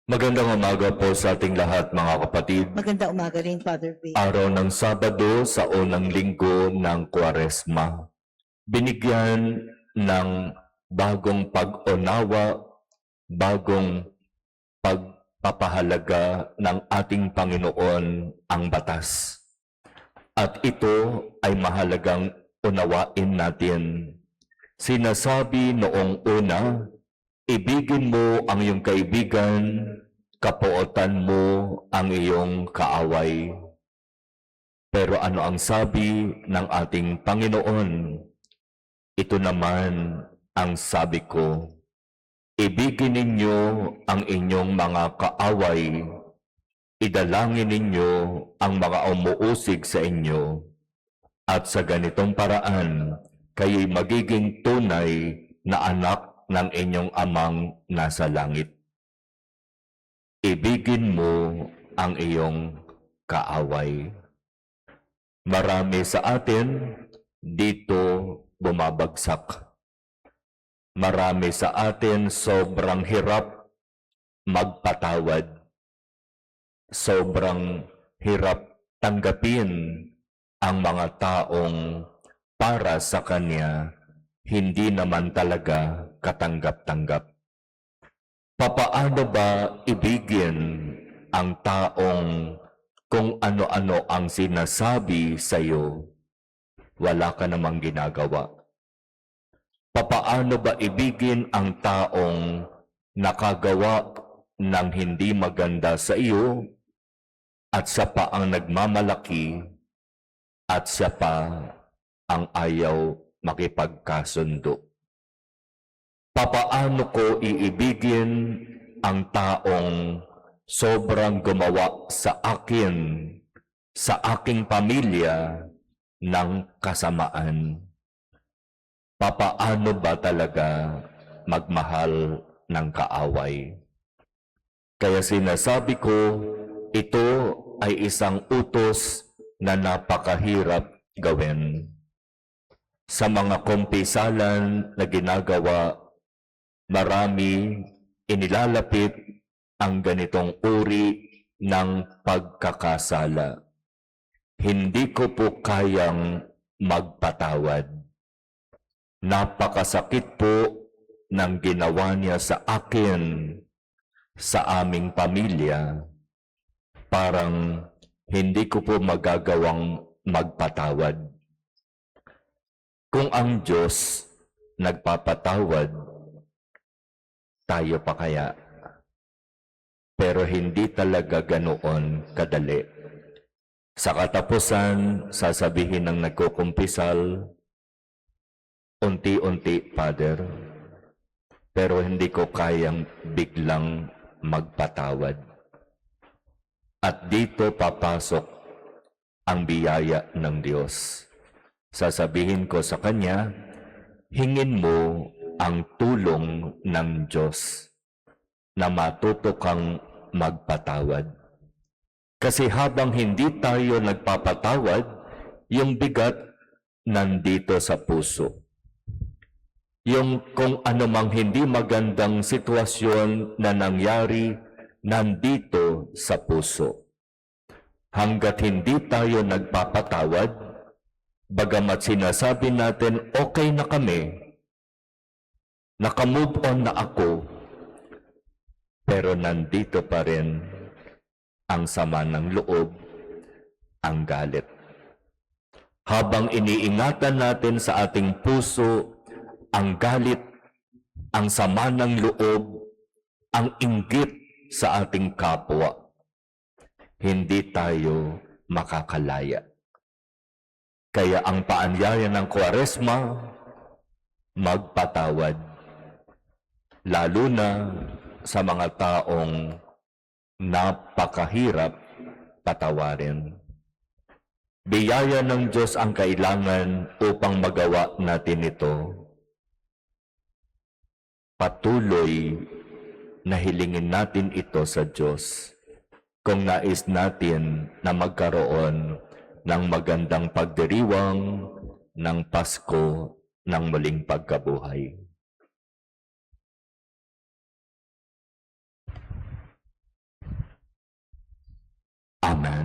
Magandang umaga po sa ating lahat, mga kapatid. Maganda umaga rin, Father Vic. Araw ng Sabado sa unang linggo ng Kwaresma. Binigyan ng bagong pag-unawa, bagong pagpapahalaga ng ating Panginoon ang batas. At ito ay mahalagang unawain natin. Sinasabi noong una, ibigin mo ang iyong kaibigan, kapuotan mo ang iyong kaaway. Pero ano ang sabi ng ating Panginoon? Ito naman ang sabi ko, ibigin ninyo ang inyong mga kaaway, idalangin ninyo ang mga umuusig sa inyo, at sa ganitong paraan, kayo'y magiging tunay na anak ng inyong amang nasa langit. Ibigin mo ang iyong kaaway. Marami sa atin dito bumabagsak. Marami sa atin sobrang hirap magpatawad. Sobrang hirap tanggapin ang mga taong para sa kanya hindi naman talaga katanggap-tanggap. Papaano ba ibigin ang taong kung ano-ano ang sinasabi sa iyo, wala ka namang ginagawa? Papaano ba ibigin ang taong nakagawa ng hindi maganda sa iyo at siya pa ang nagmamalaki at siya pa ang ayaw makipagkasundo? Papaano ko iibigin ang taong sobrang gumawa sa akin, sa aking pamilya, ng kasamaan? Papaano ba talaga magmahal ng kaaway? Kaya sinasabi ko, ito ay isang utos na napakahirap gawin. Sa mga kumpisalan na ginagawa, marami inilalapit ang ganitong uri ng pagkakasala. Hindi ko po kayang magpatawad. Napakasakit po ng ginawa niya sa akin, sa aming pamilya. Parang hindi ko po magagawang magpatawad. Kung ang Diyos nagpapatawad, tayo pa kaya? Pero hindi talaga ganoon kadali. Sa katapusan, sasabihin ng nagkukumpisal, unti-unti, Father, pero hindi ko kayang biglang magpatawad. At dito papasok ang biyaya ng Diyos. Sasabihin ko sa Kanya, hingin mo ang tulong ng Diyos na matuto kang magpatawad. Kasi habang hindi tayo nagpapatawad, yung bigat nandito sa puso. Yung kung anumang hindi magandang sitwasyon na nangyari, nandito sa puso. Hanggat hindi tayo nagpapatawad, bagamat sinasabi natin okay na kami, naka-move on na ako, pero nandito pa rin ang sama ng loob, ang galit. Habang iniingatan natin sa ating puso ang galit, ang sama ng loob, ang inggit sa ating kapwa, hindi tayo makakalaya. Kaya ang paanyaya ng Kwaresma, magpatawad. Lalo na sa mga taong napakahirap patawarin. Biyaya ng Diyos ang kailangan upang magawa natin ito. Patuloy na hilingin natin ito sa Diyos kung nais natin na magkaroon ng magandang pagdiriwang ng Pasko ng muling pagkabuhay. Amen.